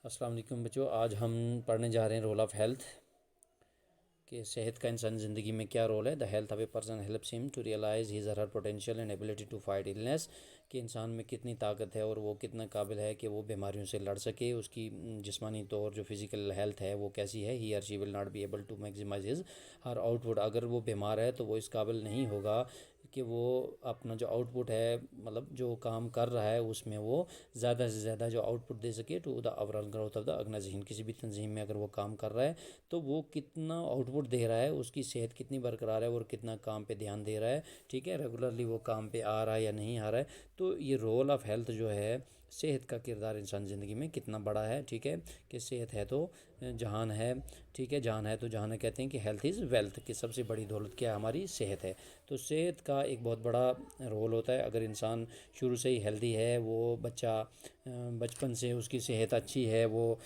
अस्सलाम वालेकुम बच्चों, आज हम पढ़ने जा रहे हैं रोल ऑफ़ हेल्थ कि सेहत का इंसान ज़िंदगी में क्या रोल है। The health of a person helps him to realise his और her potential and ability to fight illness, कि इंसान में कितनी ताकत है और वो कितना काबिल है कि वो बीमारियों से लड़ सके। उसकी जिस्मानी तौर जो फिज़िकल हेल्थ है वो कैसी है। ही और she will not be able to maximise his her output. अगर वो बीमार है तो वो इस काबिल नहीं होगा कि वो अपना जो आउटपुट है, मतलब जो काम कर रहा है उसमें वो ज़्यादा से ज़्यादा जो आउटपुट दे सके to the overall growth of the organisation. किसी भी तंजीम में अगर वो काम कर रहा है तो वो कितना आउटपुट दे रहा है, उसकी सेहत कितनी बरकरार है और कितना काम पे ध्यान दे रहा है। ठीक है, रेगुलरली वो काम पे आ रहा है या नहीं आ रहा है। तो ये रोल ऑफ़ हेल्थ जो है, सेहत का किरदार इंसान ज़िंदगी में कितना बड़ा है। ठीक है, कि सेहत है तो जहान है। ठीक है, जहान है तो जहान कहते हैं कि हेल्थ इज़ वेल्थ, कि सबसे बड़ी दौलत क्या है, हमारी सेहत है। तो सेहत का एक बहुत बड़ा रोल होता है। अगर इंसान शुरू से ही हेल्दी है, वो बच्चा बचपन से उसकी सेहत अच्छी है, वो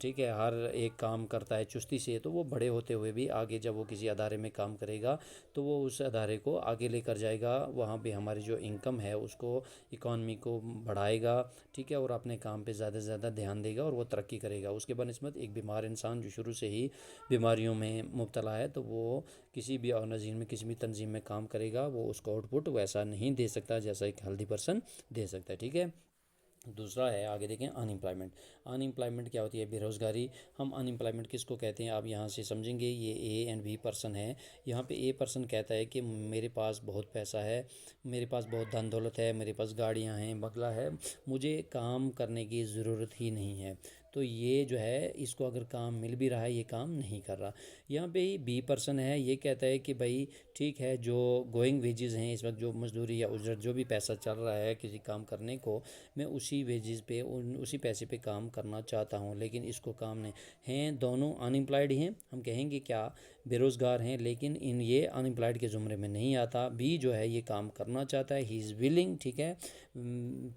ठीक है हर एक काम करता है चुस्ती से, तो वो बड़े होते हुए भी आगे जब वो किसी अदारे में काम करेगा तो वो उस अदारे को आगे लेकर जाएगा। वहाँ पे हमारी जो इनकम है उसको, इकॉनमी को बढ़ाएगा। ठीक है, और अपने काम पे ज़्यादा से ज़्यादा ध्यान देगा और वो तरक्की करेगा। उसके बनस्बत एक बीमार इंसान जो शुरू से ही बीमारियों में मुब्तला है तो वो किसी भी ऑर्गेनाइजेशन में, किसी भी तंजीम में काम करेगा, वो उसका आउटपुट वैसा नहीं दे सकता जैसा एक हेल्दी पर्सन दे सकता है। ठीक है, दूसरा है, आगे देखें, अनएम्प्लॉयमेंट। अनएम्प्लॉयमेंट क्या होती है? बेरोज़गारी। हम अनएम्प्लॉयमेंट किसको कहते हैं आप यहाँ से समझेंगे। ये ए एंड बी पर्सन है। यहाँ पे ए पर्सन कहता है कि मेरे पास बहुत पैसा है, मेरे पास बहुत धन दौलत है, मेरे पास गाड़ियाँ हैं, बंगला है, मुझे काम करने की ज़रूरत ही नहीं है। तो ये जो है, इसको अगर काम मिल भी रहा है ये काम नहीं कर रहा। यहाँ पे ही बी पर्सन है, ये कहता है कि भाई ठीक है, जो गोइंग वेजेस हैं इस वक्त, जो मजदूरी या उजरत जो भी पैसा चल रहा है किसी काम करने को, मैं उसी वेजेस पे उसी पैसे पे काम करना चाहता हूँ, लेकिन इसको काम नहीं हैं। दोनों अनएम्प्लॉयड हैं, हम कहेंगे क्या, बेरोज़गार हैं, लेकिन इन ये अनएम्प्लॉयड के ज़ुमरे में नहीं आता। बी जो है ये काम करना चाहता है, ही इज़ विलिंग, ठीक है,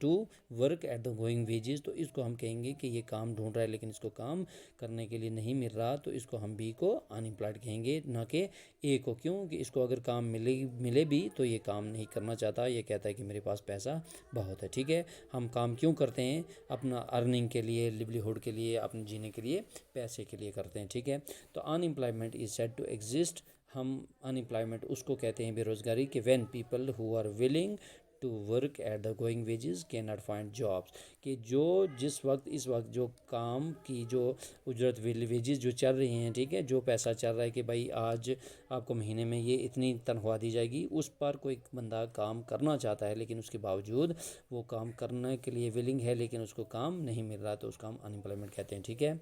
to work at the going wages. तो इसको हम कहेंगे कि ये काम ढूंढ रहा है लेकिन इसको काम करने के लिए नहीं मिल रहा, तो इसको हम बी को अनएम्प्लॉयड कहेंगे, ना कि ए को। क्यों कि इसको अगर काम मिले मिले भी तो ये काम नहीं करना चाहता, ये कहता है कि मेरे पास पैसा बहुत है। ठीक है, हम काम क्यों करते हैं? अपना अर्निंग के लिए, लिवलीहुड के लिए, अपने जीने के लिए, पैसे के लिए करते हैं। ठीक है, तो unemployment is said to exist. हम अनएम्प्लॉयमेंट उसको कहते हैं, बेरोज़गारी, कि when people who are willing to work at the going wages can not find jobs, कि जो जिस वक्त इस वक्त जो काम की जो उजरत वेजेस जो चल रही हैं, ठीक है, जो पैसा चल रहा है कि भाई आज आपको महीने में ये इतनी तनख्वाह दी जाएगी, उस पर कोई बंदा काम करना चाहता है लेकिन उसके बावजूद वो काम करने के लिए विलिंग है लेकिन उसको काम नहीं मिल रहा, तो उसका हम अनएम्प्लॉयमेंट कहते हैं। ठीक है,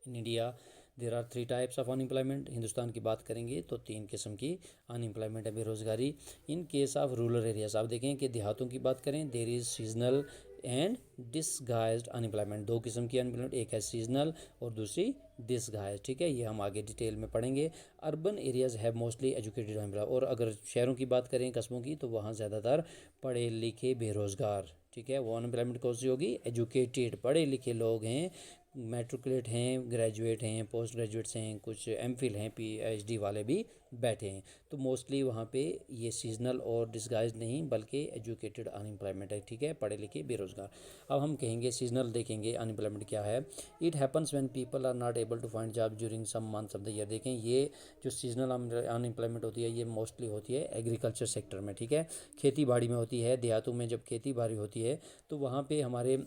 in India there are 3 types of unemployment. Hindustan की बात करेंगे तो 3 किस्म की अनएम्प्लॉयमेंट है, बेरोज़गारी। इन केस ऑफ रूरल एरियाज, आप देखें कि देहातों की बात करें, there is seasonal and disguised unemployment. 2 किस्म की अनएम्प्लॉयमेंट, एक है सीजनल और दूसरी डिसगाइज। ठीक है, ये हम आगे डिटेल में पढ़ेंगे। Urban areas have mostly educated unemployed, और अगर शहरों की बात करें, कस्बों की, तो वहाँ ज़्यादातर पढ़े लिखे बेरोज़गार। ठीक है, वो अनएम्प्लॉयमेंट कौन सी होगी? एजुकेटेड, पढ़े लिखे लोग हैं, मैट्रिकुलेट हैं, ग्रेजुएट हैं, पोस्ट ग्रेजुएट्स हैं, कुछ एमफिल हैं, पीएचडी वाले भी बैठे हैं। तो मोस्टली वहाँ पे ये सीजनल और डिस्गाइज नहीं बल्कि एजुकेटेड अनएम्प्लॉयमेंट है। ठीक है, पढ़े लिखे बेरोज़गार। अब हम कहेंगे सीजनल, देखेंगे अनएम्प्लॉयमेंट क्या है। It happens when people are not able to find job during some months of the year. देखें, ये जो सीजनल अनएम्प्लॉयमेंट होती है ये मोस्टली होती है एग्रीकल्चर सेक्टर में। ठीक है, खेती बाड़ी में होती है। देहातों में जब खेती बाड़ी होती है तो वहाँ पे हमारे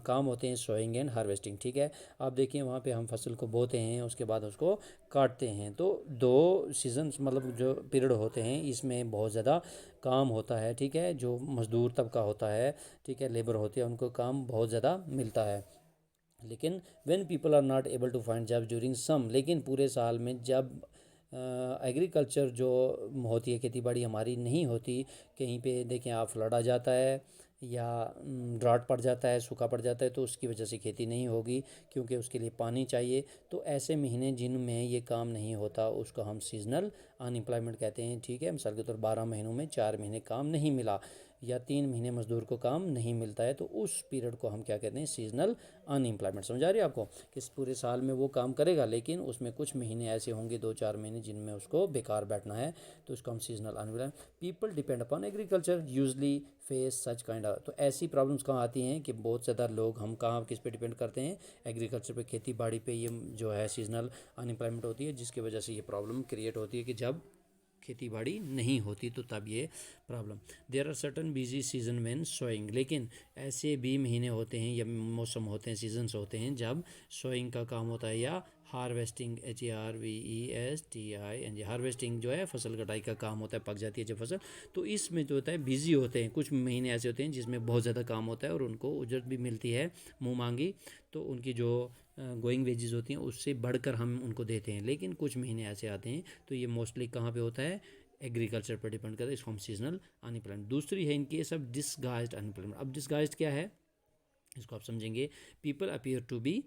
काम होते हैं सोइंग एंड हार्वेस्टिंग। ठीक है, आप देखिए वहाँ पे हम फसल को बोते हैं, उसके बाद उसको काटते हैं। तो 2 सीजन्स, मतलब जो पीरियड होते हैं, इसमें बहुत ज़्यादा काम होता है। ठीक है, जो मज़दूर तबका होता है, ठीक है, लेबर होती है, उनको काम बहुत ज़्यादा मिलता है। लेकिन when people are not able to find job during some, लेकिन पूरे साल में जब एग्रीकल्चर जो होती है, खेती बाड़ी हमारी नहीं होती, कहीं पे देखें आप फ्लड आ जाता है या ड्राट पड़ जाता है, सूखा पड़ जाता है, तो उसकी वजह से खेती नहीं होगी क्योंकि उसके लिए पानी चाहिए। तो ऐसे महीने जिनमें ये काम नहीं होता उसको हम सीजनल अनएम्प्लॉयमेंट कहते हैं। ठीक है, मिसाल के तौर 12 महीनों में 4 महीने काम नहीं मिला, या 3 महीने मज़दूर को काम नहीं मिलता है, तो उस पीरियड को हम क्या कहते हैं, सीजनल अनएम्प्लॉयमेंट। समझ आ रही है आपको कि इस पूरे साल में वो काम करेगा लेकिन उसमें कुछ महीने ऐसे होंगे, 2-4 महीने जिनमें उसको बेकार बैठना है, तो उसको हम seasonal unemployment. People depend upon agriculture usually face such kind of, तो ऐसी प्रॉब्लम्स कहाँ आती हैं कि बहुत ज़्यादा लोग हम कहाँ किस पे डिपेंड करते हैं, एग्रीकल्चर पे, खेती बाड़ी पे, ये जो है सीजनल अनएम्प्लॉयमेंट होती है, जिसकी वजह से ये प्रॉब्लम क्रिएट होती है कि जब खेती बाड़ी नहीं होती तो तब ये problem. There are certain busy season when sowing, लेकिन ऐसे भी महीने होते हैं या मौसम होते हैं, सीजन्स होते हैं जब सोइंग का काम होता है या हार्वेस्टिंग, HARVESTING, हार्वेस्टिंग जो है फसल कटाई का काम होता है, पक जाती है जब फसल, तो इसमें जो होता है बिजी होते हैं। कुछ महीने ऐसे होते हैं जिसमें बहुत ज़्यादा काम होता है और उनको उजरत भी मिलती है मुँह मांगी, तो उनकी जो गोइंग वेजेस होती हैं उससे बढ़कर हम उनको देते हैं। लेकिन कुछ महीने ऐसे आते हैं, तो ये मोस्टली कहाँ पे होता है, एग्रीकल्चर पर डिपेंड करता है, इसको हम सीजनल अनएम्प्लॉयमेंट। दूसरी है in case of disguised unemployment. अब डिसगाइज्ड क्या है, इसको आप समझेंगे, people appear to be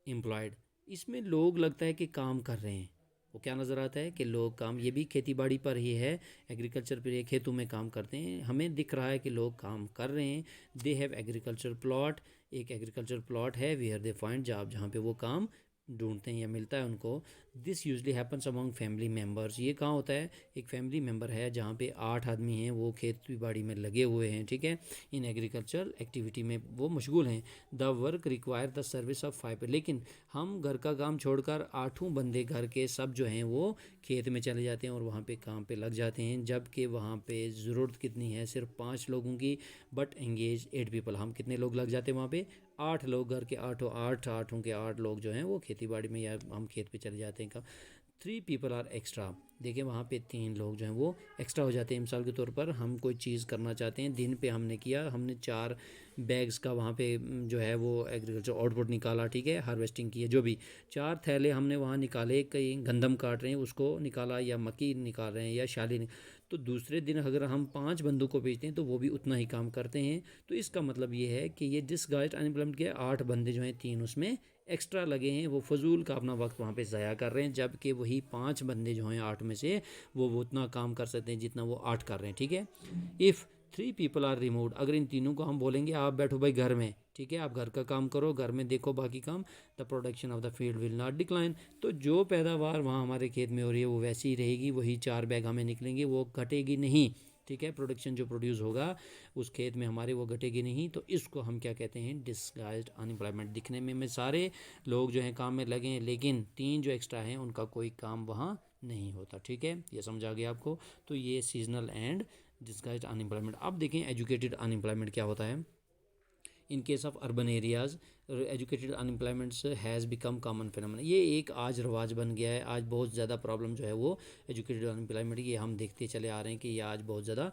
employed, इसमें लोग लगता है कि काम कर रहे हैं, वो क्या नज़र आता है कि लोग काम, ये भी खेती बाड़ी पर ही है, एग्रीकल्चर पर, खेतों में काम करते हैं, हमें दिख रहा है कि लोग काम कर रहे हैं। दे हैव एग्रीकल्चर प्लॉट, एक एग्रीकल्चर प्लॉट है, वेयर दे फाइंड जॉब, जहाँ पे वो काम ढूंढते हैं या मिलता है उनको। This usually happens among family members, ये कहाँ होता है, एक फैमिली मेम्बर है जहाँ पे 8 आदमी हैं, वो खेती बाड़ी में लगे हुए हैं, ठीक है, इन एग्रीकल्चर एक्टिविटी में वो मशगूल हैं। The work require the service of 5, लेकिन हम घर का काम छोड़कर 8 बंदे घर के सब जो हैं वो खेत में चले जाते हैं और वहाँ पे काम पे लग जाते हैं, जबकि वहाँ पे ज़रूरत कितनी है, सिर्फ 5 लोगों की, बट एंगेज 8 पीपल, हम कितने लोग लग जाते हैं वहाँ पे, 8 लोग, घर के आठों के 8 लोग जो हैं वो खेती बाड़ी में या हम खेत पे चले जाते हैं। का 3 पीपल आर एक्स्ट्रा, देखिए वहाँ पे 3 लोग जो हैं वो एक्स्ट्रा हो जाते हैं। मिसाल के तौर पर हम कोई चीज़ करना चाहते हैं, दिन पे हमने किया, हमने 4 बैग्स का वहाँ पे जो है वो एग्रीकल्चर आउटपुट निकाला, ठीक है, हार्वेस्टिंग की है, जो भी 4 थैले हमने वहाँ निकाले, कहीं गंदम काट रहे हैं उसको निकाला, या मक्की निकाल रहे हैं या शाली, तो दूसरे दिन अगर हम 5 बंदों को भेजते हैं तो वो भी उतना ही काम करते हैं। तो इसका मतलब ये है कि ये डिसगाइज्ड अनएम्प्लॉयमेंट के 8 बंदे जो हैं, 3 उसमें एक्स्ट्रा लगे हैं, वो फजूल का अपना वक्त वहाँ पे ज़ाया कर रहे हैं, जबकि वही 5 बंदे जो हैं 8 में से वो उतना काम कर सकते हैं जितना वो 8 कर रहे हैं, ठीक है। इफ़ 3 पीपल आर रिमूव्ड, अगर इन तीनों को हम बोलेंगे आप बैठो भाई घर में, ठीक है, आप घर का काम करो, घर में देखो बाकी काम, the production of the field will not decline, तो जो पैदावार वहाँ हमारे खेत में हो रही है वो वैसी ही रहेगी, वही 4 बैग हमें निकलेंगे, वो घटेगी नहीं, ठीक है, प्रोडक्शन जो प्रोड्यूस होगा उस खेत में हमारे वो घटेगी नहीं। तो इसको हम क्या कहते हैं, डिसगाइज्ड अनएम्प्लॉयमेंट। दिखने में सारे लोग जो हैं काम में लगे हैं, लेकिन 3 जो एक्स्ट्रा हैं उनका कोई काम वहाँ नहीं होता, ठीक है, ये समझ आ गया आपको। तो ये सीजनल एंड डिसगाइज्ड अनएम्प्लॉयमेंट। अब देखें एजुकेटेड अनएम्प्लॉयमेंट क्या होता है। In case of urban areas educated unemployment has become common phenomena, ये एक आज रवाज बन गया है, आज बहुत ज़्यादा प्रॉब्लम जो है वो एजुकेटेड अनएम्प्लॉयमेंट, ये हम देखते चले आ रहे हैं कि ये आज बहुत ज़्यादा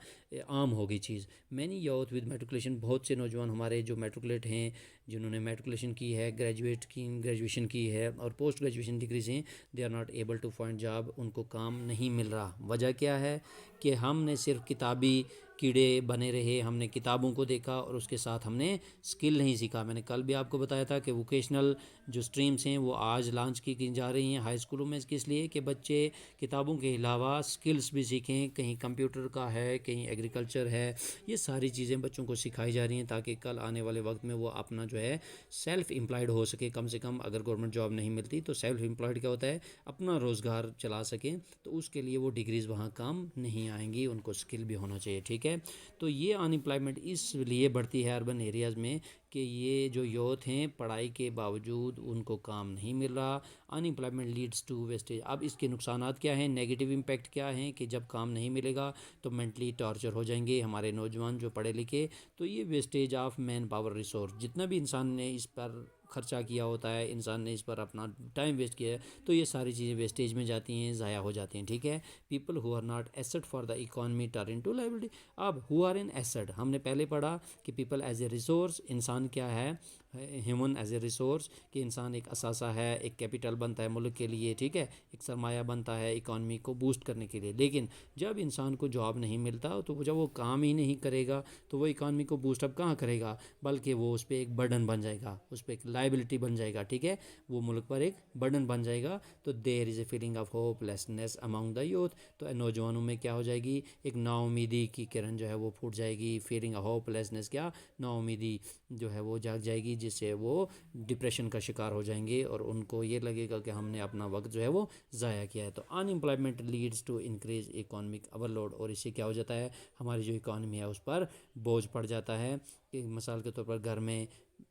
आम हो गई चीज़। मैनी यूथ विद मेट्रिकुलेशन, बहुत से नौजवान हमारे जो मेट्रिकुलेट हैं, जिन्होंने मेट्रिकुलेशन की है, ग्रेजुएशन की है और पोस्ट ग्रेजुएशन डिग्रीज हैं, they are not able to find job, उनको काम नहीं मिल रहा। वजह क्या है कि हमने सिर्फ किताबी कीड़े बने रहे, हमने किताबों को देखा और उसके साथ हमने स्किल नहीं सीखा। मैंने कल भी आपको बताया था कि वोकेशनल जो स्ट्रीम्स हैं वो आज लॉन्च की जा रही हैं हाई स्कूलों में, किस लिए कि बच्चे किताबों के अलावा स्किल्स भी सीखें, कहीं कंप्यूटर का है, कहीं एग्रीकल्चर है, ये सारी चीज़ें बच्चों को सिखाई जा रही हैं ताकि कल आने वाले वक्त में वो अपना जो है सेल्फ़ एम्प्लॉयड हो सके, कम से कम अगर गवर्नमेंट जॉब नहीं मिलती तो सेल्फ़ एम्प्लॉयड क्या होता है, अपना रोज़गार चला सकें, तो उसके लिए वो डिग्रीज़ वहाँ काम नहीं आएंगी, उनको स्किल भी होना चाहिए, ठीक है। तो ये अनएम्प्लॉयमेंट इसलिए बढ़ती है अर्बन एरियाज़ में कि ये जो यूथ हैं पढ़ाई के बावजूद उनको काम नहीं मिल रहा। अनएम्प्लॉयमेंट लीड्स टू वेस्टेज, अब इसके नुकसानात क्या हैं, नेगेटिव इम्पैक्ट क्या हैं कि जब काम नहीं मिलेगा तो मेंटली टॉर्चर हो जाएंगे हमारे नौजवान जो पढ़े लिखे। तो ये wastage of man power resource, जितना भी इंसान ने इस पर खर्चा किया होता है, इंसान ने इस पर अपना टाइम वेस्ट किया है, तो ये सारी चीज़ें वेस्टेज में जाती हैं, ज़ाया हो जाती हैं, ठीक है। People who are not asset for the economy turn into liability. अब हु आर एन एसेट, हमने पहले पढ़ा कि पीपल एज ए रिसोर्स, इंसान क्या है, ह्यूमन एज ए रिसोर्स, कि इंसान एक असासा है, एक कैपिटल बनता है मुल्क के लिए, ठीक है, एक सरमाया बनता है इकॉनमी को बूस्ट करने के लिए। लेकिन जब इंसान को जॉब नहीं मिलता तो जब वो काम ही नहीं करेगा तो वो इकॉनमी को बूस्टअप कहाँ करेगा, बल्कि वो उस पर एक बर्डन बन जाएगा, उस पर एक लाइबिलिटी बन जाएगा, ठीक है, वो मुल्क पर एक बर्डन बन जाएगा। तो there is a feeling of hopelessness among the youth, तो नौजवानों में क्या हो जाएगी, एक नाउमीदी की किरण जो है वो फूट जाएगी। फीलिंग ऑफ होपलेसनेस, क्या, नाउमीदी जो है वो जाग जाएगी, जिससे वो डिप्रेशन का शिकार हो जाएंगे और उनको ये लगेगा कि हमने अपना वक्त जो है वो ज़ाया किया है। तो unemployment leads to increase economic overload, और इससे क्या हो जाता है, हमारी जो इकॉनमी है उस पर बोझ पड़ जाता है। कि मिसाल के तौर पर घर में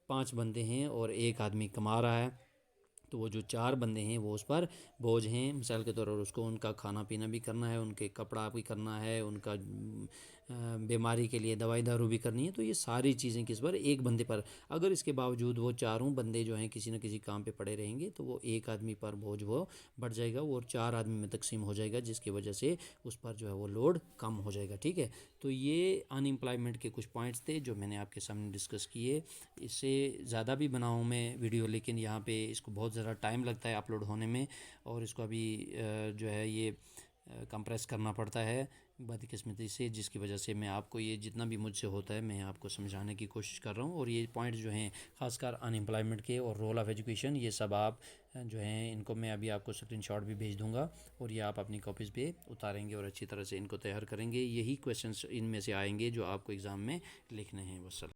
5 बंदे हैं और एक आदमी कमा रहा है, तो वो जो 4 बंदे हैं वो उस पर बोझ हैं। मिसाल के तौर पर उसको उनका खाना पीना भी करना है, उनके कपड़ा भी करना है, उनका बीमारी के लिए दवाई दारू भी करनी है। तो ये सारी चीज़ें किस पर, एक बंदे पर। अगर इसके बावजूद वो चारों बंदे जो हैं किसी न किसी काम पे पड़े रहेंगे तो वो एक आदमी पर बोझ वो बढ़ जाएगा, वो 4 आदमी में तकसीम हो जाएगा, जिसकी वजह से उस पर जो है वो लोड कम हो जाएगा, ठीक है। तो ये अनएम्प्लॉयमेंट के कुछ पॉइंट्स थे जो मैंने आपके सामने डिस्कस किए। इससे ज़्यादा भी बनाऊँ मैं वीडियो, लेकिन यहाँ पे इसको बहुत ज़्यादा टाइम लगता है अपलोड होने में, और इसको अभी जो है ये कंप्रेस करना पड़ता है बदकिस्मती से, जिसकी वजह से मैं आपको ये जितना भी मुझसे होता है मैं आपको समझाने की कोशिश कर रहा हूँ। और ये पॉइंट जो हैं ख़ासकर अनएम्प्लॉयमेंट के और रोल ऑफ़ एजुकेशन, ये सब आप जो हैं इनको मैं अभी आपको स्क्रीनशॉट भी भेज दूँगा, और ये आप अपनी कॉपीज़ पे उतारेंगे और अच्छी तरह से इनको तैयार करेंगे। यही क्वेश्चंस इनमें से आएंगे जो आपको एग्ज़ाम में लिखने हैं। वस्सलाम।